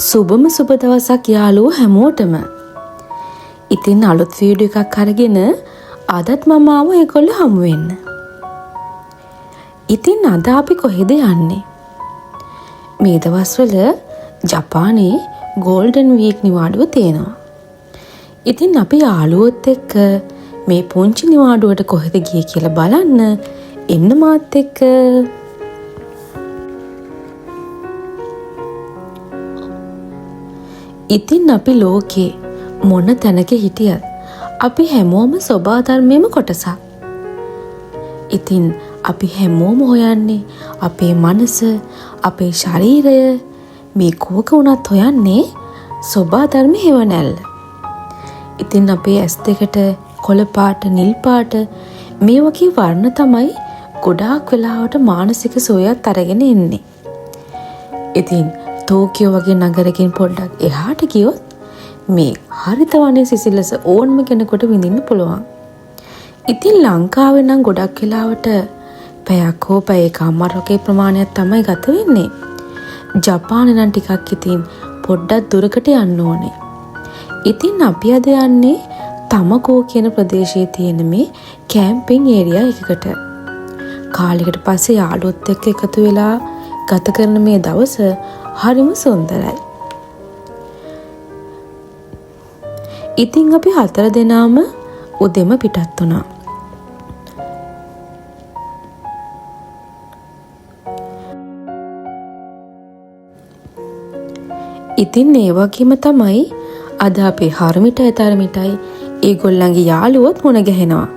සුබම සුබ දවසක් යාළුවෝ හැමෝටම. ඉතින් අලුත් වීඩියෝ එකක් අරගෙන අදත් මම ආවා ඒගොල්ලෝ හමු වෙන්න. ඉතින් අද අපි කොහෙද යන්නේ? මේ දවස්වල ජපානයේ ගෝල්ඩන් වීක් නිවාඩුව තියෙනවා. ඉතින් අපි යාළුවොත් එක්ක මේ පුංචි නිවාඩුවට කොහෙද ගියේ කියලා බලන්න එන්න මාත් එක්ක. ඉතින් අපි ලෝකේ මොන තැනක හිටියත් අපි හැමෝම සබා ධර්මයේම කොටසක්. ඉතින් අපි හැමෝම හොයන්නේ අපේ මනස, අපේ ශරීරය, මේ කෝක උනත් හොයන්නේ සබා ධර්ම හේවණල්ල. ඉතින් අපේ ඇස් දෙකට කොළ පාට, නිල් පාට මේ වගේ වර්ණ තමයි ගොඩාක් වෙලාවට මානසික සෝයත් අරගෙන එන්නේ. ඉතින් ටෝකියෝ වගේ නගරකින් පොඩ්ඩක් එහාට ගියොත් මේ හරිත වනයේ සිසිලස ඕනම කෙනෙකුට විඳින්න පුළුවන්. ඉතින් ලංකාවේ නම් ගොඩක් වෙලාවට පැයක් හෝ පැය එකමාරකේ ප්‍රමාණයක් තමයි ගත වෙන්නේ. ජපානයේ නම් ටිකක් ඉතින් පොඩ්ඩක් දුරකට යන්න ඕනේ. ඉතින් අපි අද යන්නේ තමකෝ කියන ප්‍රදේශයේ තියෙන මේ කැම්පින් ඒරියා එකකට. කාලයකට පස්සේ යාළුවොත් එක්ක එකතු වෙලා ගත කරන මේ දවස හරිම සුන්දරයි. ඉතින් අපි 4 දෙනාම උදෙම පිටත් වුණා. ඉතින් ඒ වගේම තමයි අද අපේ හරමිටයි තරමිටයි ඒගොල්ලන්ගේ යාළුවොත් මුණ ගැහෙනවා.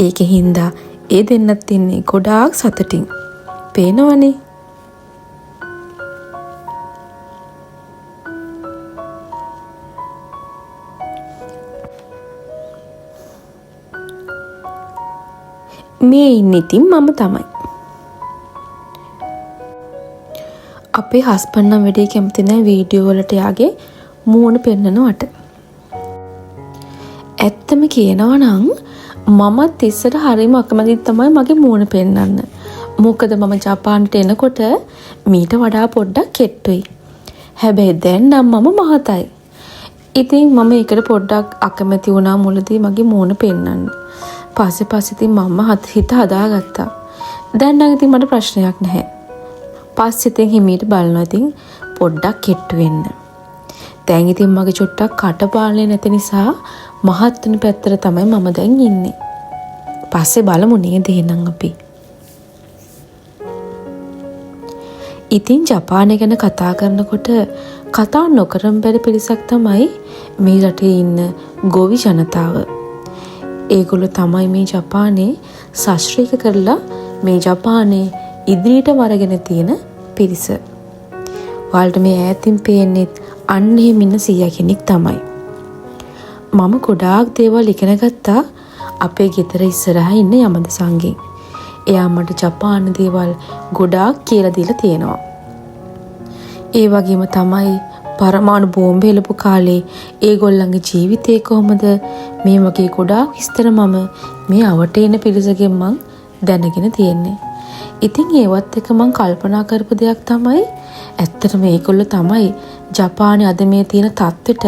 ඒකෙන් හින්දා ඒ දෙන්නත් ඉන්නේ ගොඩාක් සතුටින්. පේනවනේ. මේ ඉන්නේ ඉතින් මම තමයි. අපේ හස්බන්ඩ් නම් වැඩි කැමති නැහැ වීඩියෝ වලට යාගේ මූණ පෙන්නනවට. ඇත්තම කියනවා නම් මමත් ඉස්සර හරිම අකමැති තමයි මගේ මූණ පෙන්නන්න. මොකද මම ජපානට එනකොට මීට වඩා පොඩ්ඩක් කෙට්ටුයි. හැබැයි දැන් නම් මම මහතයි. ඉතින් මම ඒකට පොඩ්ඩක් අකමැති වුණා මුලදී මගේ මූණ පෙන්නන්න. පස්සේ ඉතින් මම හිත හදාගත්තා. දැන් නම් ඉතින් මට ප්‍රශ්නයක් නැහැ. පස්සේ ඉතින් හිමීට බලනවා ඉතින් පොඩ්ඩක් කෙට්ටු වෙන්න. දැන් ඉතින් මගේ චුට්ටක් කට පාලනේ නැති නිසා මහත් වෙන පැත්තට තමයි මම දැන් ඉන්නේ. පස්සේ බලමු නේද එහෙනම් අපි. ඉතින් ජපානය ගැන කතා කරනකොට කතා නොකරන බැරි පිරිසක් තමයි මේ රටේ ඉන්න ගොවි ජනතාව. ඒගොල්ලෝ තමයි මේ ජපානයේ ශාස්ත්‍රීය කරලා මේ ජපානයේ ඉදිරියට වරගෙන තියෙන පිරිස. ඔයාලට මේ ඈතින් පේන්නේ අන්න එහෙම ඉන්න 100 කෙනෙක් තමයි. මම ගොඩාක් දේවල් ඉගෙන ගත්තා අපේ ගෙදර ඉස්සරහා ඉන්න යමද සංගෙන්. එයා මට ජපාන දේවල් ගොඩාක් කියලා දීලා තියෙනවා. ඒ වගේම තමයි පරමාණු බෝම්බ එලපු කාලේ ඒගොල්ලන්ගේ ජීවිතේ කොහොමද මේ වගේ ගොඩාක් විස්තර මම මේ අවට එන පිරිසකින් මං දැනගෙන තියෙන්නේ. ඉතින් ඒවත් එක මං කල්පනා කරපු දෙයක් තමයි ඇත්තටම මේගොල්ලෝ තමයි ජපානයේ අද මේ තියෙන තත්ත්වෙට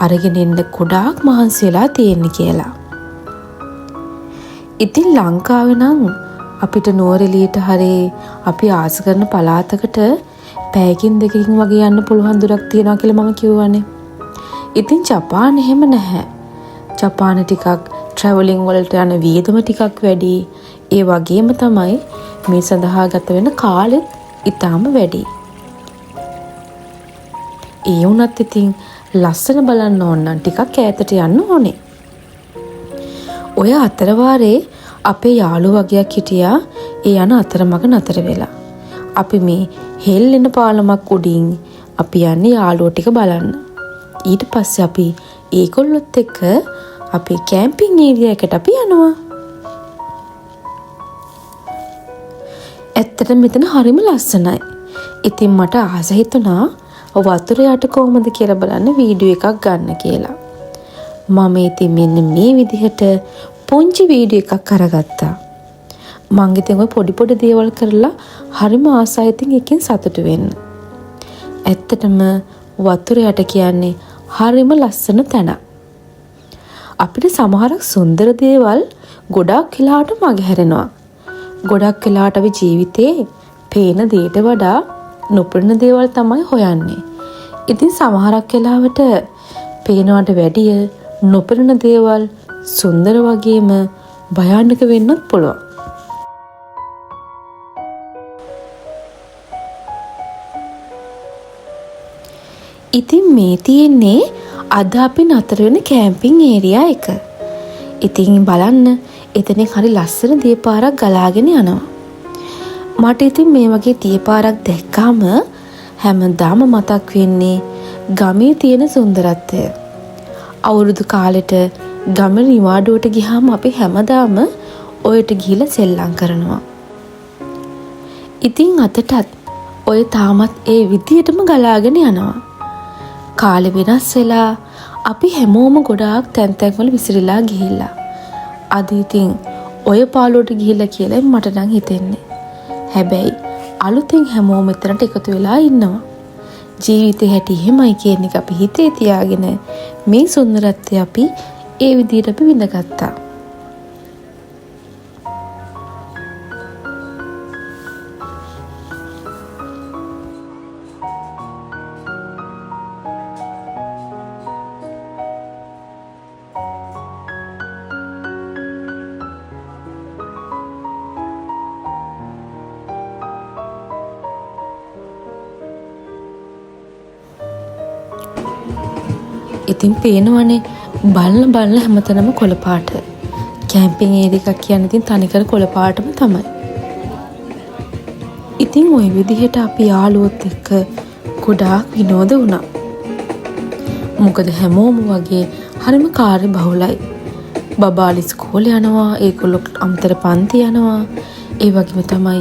අරගෙන එන්න ගොඩාක් මහන්සි වෙලා තියෙන්නේ කියලා. ඉතින් ලංකාවේ නම් අපිට නුවරඑළියට හරේ අපි ආස කරන පළාතකට පැයකින් දෙකකින් වගේ යන්න පුළුවන් දුරක් තියෙනවා කියලා මම කිව්වනේ. ඉතින් ජපාන එහෙම නැහැ. ජපාන ටිකක් ට්‍රැවලින් වලට යන වියදම ටිකක් වැඩි. ඒ වගේම තමයි මේ සඳහා ගත වෙන කාලෙත් ඊටාම වැඩි. ඒ වුණත් ඉතින් ලස්සන බලන්න ඕන නම් ටිකක් ඈතට යන්න ඕනේ. ඔය අතරවාරේ අපේ යාළුවෝ වගේක් හිටියා. ඒ යන අතරමඟ නතර වෙලා. අපි මේ හෙල්ලෙන පාලමක් උඩින් අපි යන්නේ යාළුවෝ ටික බලන්න. ඊට පස්සේ අපි ඒගොල්ලොත් එක්ක අපි කැම්පින් ඒරියා එකට අපි යනවා. ඇත්තටම මෙතන හරිම ලස්සනයි. ඉතින් මට ආස හිතුණා වතුර යට කොහොමද කියලා බලන්න වීඩියෝ එකක් ගන්න කියලා. මම ඉතින් මෙන්න මේ විදිහට පුංචි වීඩියෝ එකක් අරගත්තා. මං ඉතින් ඔය පොඩි දේවල් කරලා හරිම ආසයි ඉතින් එකෙන් සතුටු වෙන්න. ඇත්තටම වතුර යට කියන්නේ හරිම ලස්සන තැන. අපිට සමහරක් සුන්දර දේවල් ගොඩක් වෙලාවට මගහැරෙනවා. ගොඩක් වෙලාවට අපි ජීවිතේ පේන දේට වඩා නොපෙනෙන දේවල් තමයි හොයන්නේ. ඉතින් සමහරක් වෙලාවට පේනවට වැඩිය නොපෙනෙන දේවල් සුන්දර වගේම භයානක වෙන්නත් පුළුවන්. ඉතින් මේ තියෙන්නේ අද අපි නතර වෙන කැම්පින් ඒරියා එක. ඉතින් බලන්න එතනින් හරි ලස්සන දියපාරක් ගලාගෙන යනවා. මට ඉතින් මේ වගේ දියපාරක් දැක්කාම හැමදාම මතක් වෙන්නේ ගමේ තියෙන සුන්දරත්වය. අවුරුදු කාලෙට ගමේ නිවාඩුවට ගියාම අපි හැමදාම ඔයට ගිහිල්ලා සෙල්ලම් කරනවා. ඉතින් අතටත් ඔය තාමත් ඒ විදියටම ගලාගෙන යනවා. කාලෙ වෙනස් වෙලා අපි හැමෝම ගොඩාක් තැන් වල විසිරීලා ගිහිල්ලා. අද ඉතින් ඔය පාළුවට ගිහිල්ලා කියලා මට නම් හිතෙන්නේ. හැබැයි අලුතෙන් හැමෝම මෙතනට එකතු වෙලා ඉන්නවා. ජීවිතේ හැටි එහෙමයි කියන එක අපි හිතේ තියාගෙන මේ සුන්දරත්වය අපි ඒ විදිහට අපි විඳගත්තා. ඉතින් පේනවනේ බලන හැමතැනම කොළ පාට. කැම්පින් ඒරියා එකක් කියන්නේ ඉතින් තනිකර කොළ පාටම තමයි. ඉතින් ওই විදිහට අපි යාළුවොත් එක්ක ගොඩාක් විනෝද වුණා. මොකද හැමෝම වගේ හරිම කාර්ය බහුලයි. බබාලි ඉස්කෝලේ යනවා, ඒගොල්ලෝ අමතර පන්ති යනවා. ඒ වගේම තමයි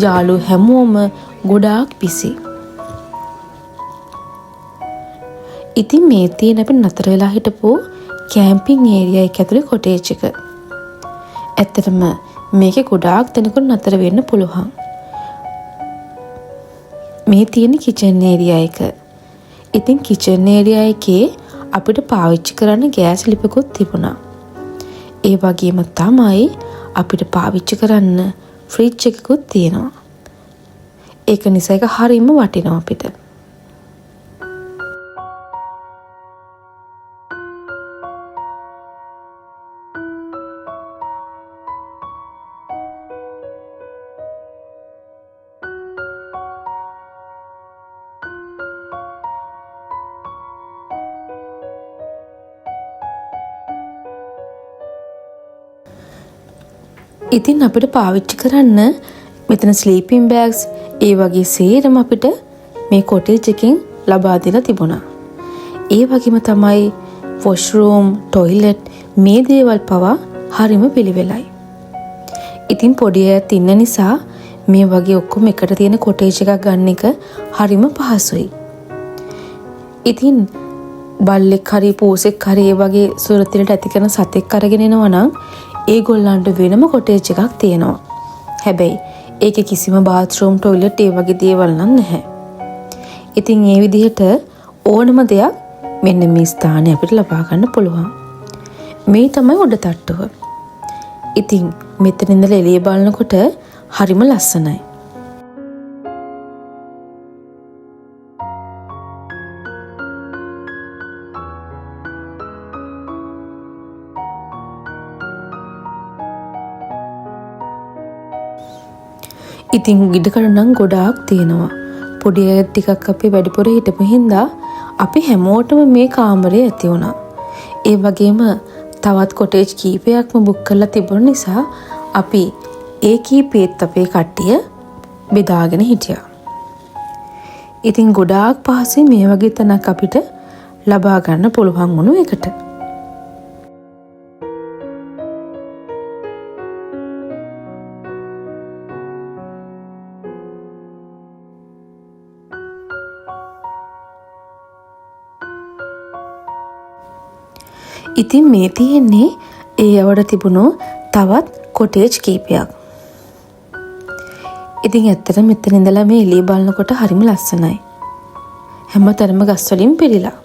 යාළුවෝ හැමෝම ගොඩාක් බිසි. ඉතින් මේ තියෙන අපි නතර වෙලා හිටපු කැම්පින් ඒරියා එක ඇතුලේ කොටේජ් එක. ඇත්තටම මේකේ ගොඩාක් දෙනෙකුට නතර වෙන්න පුළුවන්. මේ තියෙන කිචන් ඒරියා එක. ඉතින් කිචන් ඒරියා එකේ අපිට පාවිච්චි කරන්න ගෑස් ලිපකුත් තිබුණා. ඒ වගේම තමයි අපිට පාවිච්චි කරන්න ෆ්‍රිජ් එකකුත් තියෙනවා. ඒක නිසා ඒක හරියම වටිනවා අපිට. ඉතින් අපිට පාවිච්චි කරන්න මෙතන ස්ලීපින් බෑග්ස් ඒ වගේ සේරම අපිට මේ කොටේජ් එකෙන් ලබා දීලා තිබුණා. ඒ වගේම තමයි වොෂ්රූම්, টয়ලට් මේ දේවල් පවා හරිම පිළිවෙලයි. ඉතින් පොඩි අයත් ඉන්න නිසා මේ වගේ ඔක්කොම එකට තියෙන කොටේජ් එකක් ගන්න එක හරිම පහසුයි. ඉතින් බල්ලෙක් හරි පූසෙක් හරි ඒ වගේ සුරතලට ඇති කරන සතෙක් අරගෙන එනවා නම් ඒගොල්ලන්ට වෙනම කොටේජ් එකක් තියෙනවා. හැබැයි ඒකේ කිසිම බාත්රූම්, টয়ලට් ඒ වගේ දේවල් නම් නැහැ. ඉතින් මේ විදිහට ඕනම දෙයක් මෙන්න මේ ස්ථානේ අපිට ලබා ගන්න පුළුවන්. මේ තමයි උඩ තට්ටුව. ඉතින් මෙතන ඉඳලා එළිය බලනකොට හරිම ලස්සනයි. ඉතින් ඉඩකඩ නම් ගොඩාක් තියෙනවා. පොඩි අය ටිකක් අපි වැඩිපුර හිටපු හින්දා අපි හැමෝටම මේ කාමරේ ඇති වුණා. ඒ වගේම තවත් කොටේජ් කීපයක්ම බුක් කරලා තිබුණ නිසා අපි ඒ කීපෙත් අපේ කට්ටිය බෙදාගෙන හිටියා. ඉතින් ගොඩාක් පහසුයි මේ වගේ තැනක් අපිට ලබා ගන්න පුළුවන් වුණු එකට. ඉතින් මේ තියෙන්නේ ඒ යවට තිබුණු තවත් කොටේජ් කීපයක්. ඉතින් ඇත්තට මෙතන ඉඳලා මේ එළිය බලනකොට හරිම ලස්සනයි. හැමතැනම ගස් වලින් පිරීලා.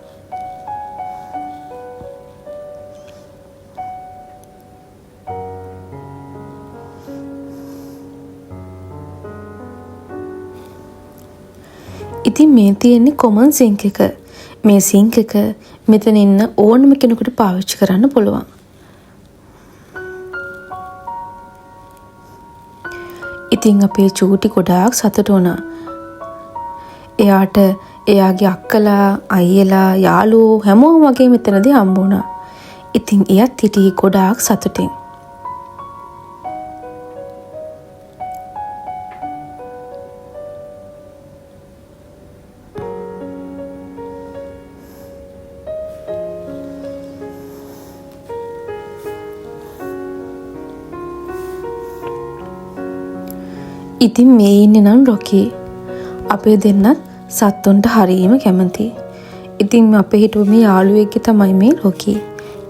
ඉතින් මේ තියෙන්නේ කොමන් සිංක් එක. මේ සිංක් එක මෙතන ඉන්න ඕනම කෙනෙකුට පාවිච්චි කරන්න පුළුවන්. ඉතින් අපේ චූටි ගොඩාක් සතුටු වුණා. එයාට එයාගේ අක්කලා, අයියලා, යාළුවෝ හැමෝම වගේ මෙතනදී හම්බ වුණා. ඉතින් එයත් හිටියේ ගොඩාක් සතුටින්. ඉතින් මේ ඉන්නේ නම් රොකී. අපේ දෙන්නත් සත්තුන්ට හරියම කැමතියි. ඉතින් අපේ හිටපු මේ යාළුවෙක්ගේ තමයි මේ රොකී.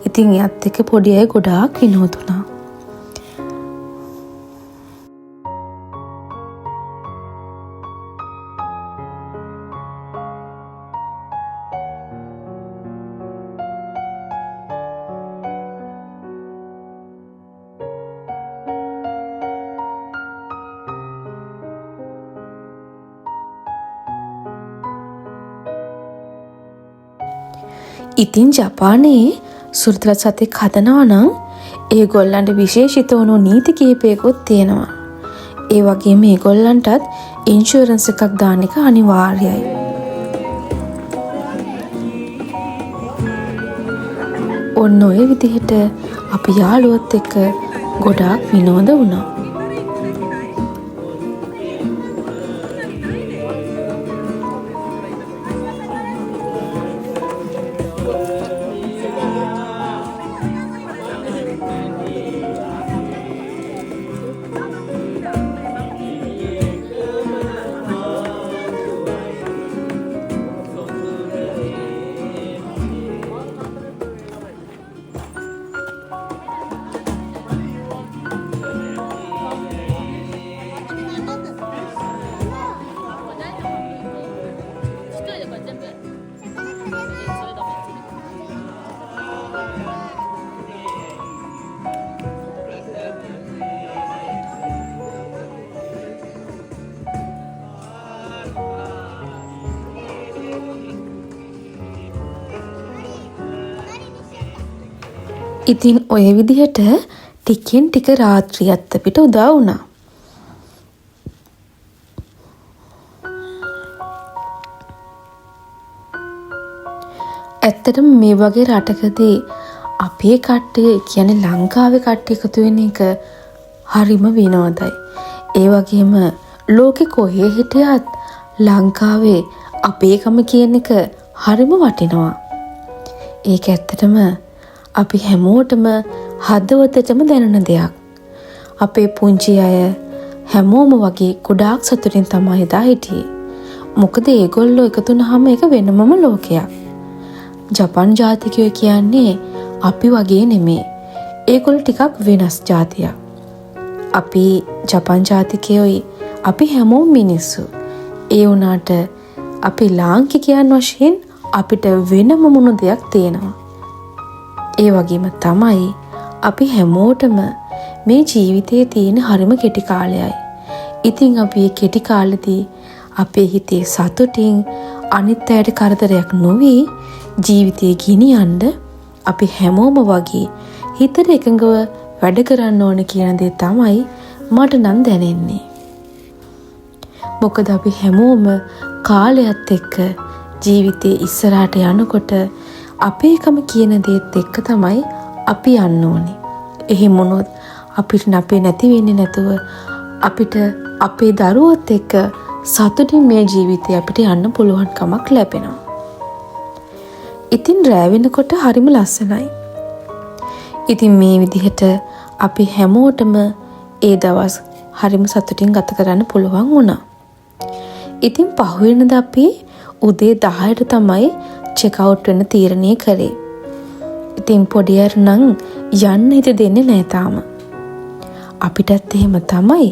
ඉතින් එයත් එක්ක පොඩි අය ගොඩාක් විනෝද වුණා. ඉතින් ජපානයේ සුරතල් සතෙක් හදනවා නම් ඒගොල්ලන්ට විශේෂිත වුණු නීති කිහිපයකුත් තියෙනවා. ඒ වගේම ඒගොල්ලන්ටත් ඉන්ෂුරන්ස් එකක් දාන්න එක අනිවාර්යයි. ඔන්න ඔය විදිහට අපි යාළුවොත් එක්ක ගොඩාක් විනෝද වුණා. ඉතින් ඔය විදිහට ටිකෙන් ටික රාත්‍රියත් අපිට උදා වුණා. ඇත්තටම මේ වගේ රටකදී අපේ කට්ටිය කියන්නේ ලංකාවේ කට්ටිය එකතු වෙන එක හරිම විනෝදයි. ඒ වගේම ලෝකෙ කොහේ හිටියත් ලංකාවේ අපේකම කියන එක හරිම වටිනවා. ඒක ඇත්තටම අපි හැමෝටම හදවතටම දැනෙන දෙයක්. අපේ පුංචි අය හැමෝම වගේ ගොඩාක් සතුටින් තමයි එදා හිටියේ. මොකද ඒගොල්ලෝ එකතු වුණාම ඒක වෙනමම ලෝකයක්. ජපන් ජාතිකයෝ කියන්නේ අපි වගේ නෙමෙයි. ඒගොල්ලෝ ටිකක් වෙනස් ජාතියක්. අපි ජපන් ජාතිකයෝයි අපි හැමෝම මිනිස්සු. ඒ වුණාට අපි ලාංකිකයන් වශයෙන් අපිට වෙනම මොන දෙයක් තියෙනවා. ඒ වගේම තමයි අපි හැමෝටම මේ ජීවිතයේ තියෙන හරිම කෙටි කාලයයි. ඉතින් අපි මේ කෙටි කාලෙදී අපේ හිතේ සතුටින් අනිත් අයට කරදරයක් නොවි ජීවිතේ ගෙනියන්න අපි හැමෝම වගේ හිතට එකඟව වැඩ කරන්න ඕන කියන දේ තමයි මට නම් දැනෙන්නේ. මොකද අපි හැමෝම කාලයත් එක්ක ජීවිතේ ඉස්සරහට යනකොට අපේකම කියන දේත් එක්ක තමයි අපි යන්න ඕනේ. එහෙම වුණොත් අපිට අපේ නැති වෙන්නේ නැතුව අපිට අපේ දරුවොත් එක්ක සතුටින් මේ ජීවිතේ අපිට යන්න පුළුවන්කමක් ලැබෙනවා. ඉතින් රෑ වෙනකොට හරිම ලස්සනයි. ඉතින් මේ විදිහට අපි හැමෝටම ඒ දවස් හරිම සතුටින් ගත කරන්න පුළුවන් වුණා. ඉතින් පහුවෙනිදා අපි උදේ 10ට තමයි චෙක් අවුට් වෙන්න තීරණය කළේ. ඉතින් පොඩි අය නම් යන්න හිත දෙන්නේ නැහැ තාම. අපිටත් එහෙම තමයි.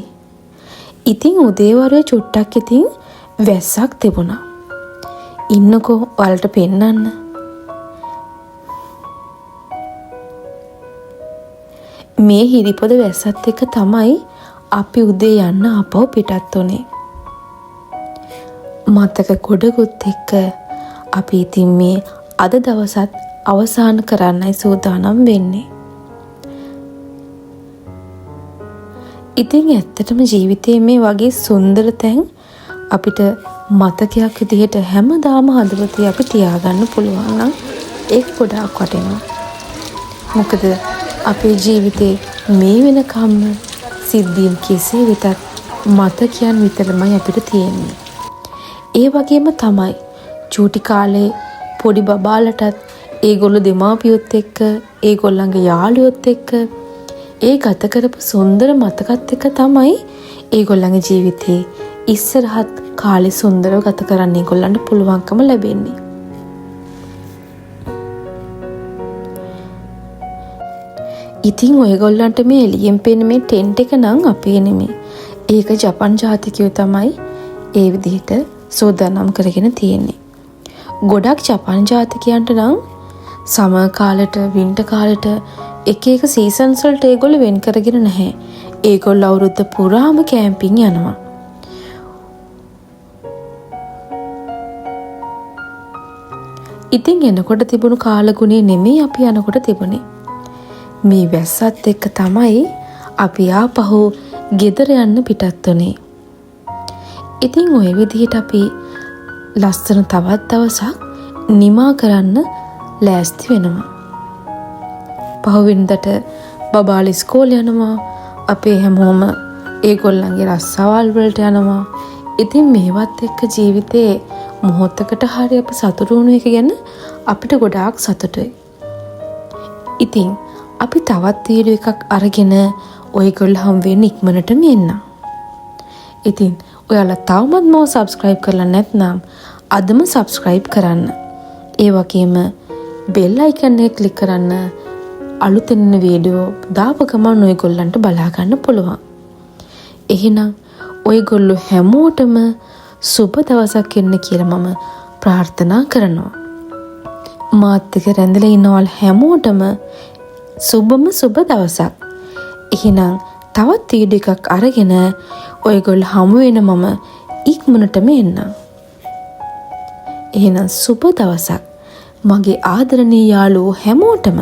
ඉතින් උදේවරුේ චුට්ටක් ඉතින් වැස්සක් තිබුණා. ඉන්නකෝ ඔයාලට පෙන්නන්න. මේ හිරිපොද වැස්සත් එක්ක තමයි අපි උදේ යන්න ආපහු පිටත් වුනේ. මතක ගොඩකුත් එක්ක අපි ඉතින් මේ අද දවසත් අවසන් කරන්නයි සූදානම් වෙන්නේ. ඉතින් ඇත්තටම ජීවිතයේ මේ වගේ සුන්දර තැන් අපිට මතකයක් විදිහට හැමදාම හදවතේ අපි තියාගන්න පුළුවන් නම් ඒක ගොඩාක් වටිනවා. මොකද අපේ ජීවිතේ මේ වෙනකම්ම සිද්ධීන් කෙසේ වෙතත් මතකයන් විතරමයි අපිට තියෙන්නේ. ඒ වගේම තමයි චූටි කාලේ පොඩි බබාලටත් ඒගොල්ලෝ දෙමාපියොත් එක්ක ඒගොල්ලන්ගේ යාළුවොත් එක්ක ඒ ගත කරපු සුන්දර මතකත් එක්ක තමයි ඒගොල්ලන්ගේ ජීවිතේ ඉස්සරහත් කාලේ සුන්දරව ගත කරන්න ඒගොල්ලන්ට පුළුවන්කම ලැබෙන්නේ. ඉතින් ඔයගොල්ලන්ට මේ එළියෙන් පේන මේ ටෙන්ට් එක නම් අපේ නෙමෙයි. ඒක ජපන් ජාතිකයෝ තමයි ඒ විදිහට සූදානම් කරගෙන තියෙන්නේ. ගොඩක් ජපන් ජාතිකයන්ට නම් සමර් කාලෙට වින්ටර් කාලෙට එක එක සීසන්ස් වලට ඒගොල්ලෝ වෙන් කරගෙන නැහැ. ඒගොල්ලෝ අවුරුද්ද පුරාම කැම්පින් යනවා. ඉතින් එනකොට තිබුණු කාලගුණේ නෙමෙයි අපි යනකොට තිබුණේ. මේ වැස්සත් එක්ක තමයි අපි ආපහු ගෙදර යන්න පිටත් වුනේ. ඉතින් ওই විදිහට අපි ලස්සන තවත් දවසක් නිමා කරන්න ලෑස්ති වෙනවා. පහුවෙනිදට බබාලා ඉස්කෝලේ යනවා. අපේ හැමෝම ඒගොල්ලන්ගේ රස්සාවල් වලට යනවා. ඉතින් මේවත් එක්ක ජීවිතේ මොහොතකට හරි අපි සතුටු වුණු එක ගැන අපිට ගොඩාක් සතුටුයි. ඉතින් අපි තවත් වීඩියෝ එකක් අරගෙන ඔයගොල්ලෝ හම් වෙන්න ඉක්මනටම එන්න. ඉතින් ඔයාලා තවමත් මම සබ්ස්ක්‍රයිබ් කරලා නැත්නම් අදම සබ්ස්ක්‍රයිබ් කරන්න. ඒ වගේම බෙල් අයිකන් එක ක්ලික් කරන්න. අලුතෙන් එන වීඩියෝ දාපු ගමන් ඔයගොල්ලන්ට බලා ගන්න පුළුවන්. එහෙනම් ඔයගොල්ලෝ හැමෝටම සුබ දවසක් වෙන්න කියලා මම ප්‍රාර්ථනා කරනවා. මාත් එක්ක රැඳිලා ඉන්නවල් හැමෝටම සුබම සුබ දවසක්. එහෙනම් තවත් වීඩියෝ එකක් අරගෙන ඔයගොල්ලෝ හමු වෙන මම ඉක්මනටම එන්නම්. එහෙනම් සුබ දවසක් මගේ ආදරණීය යාළුවෝ හැමෝටම.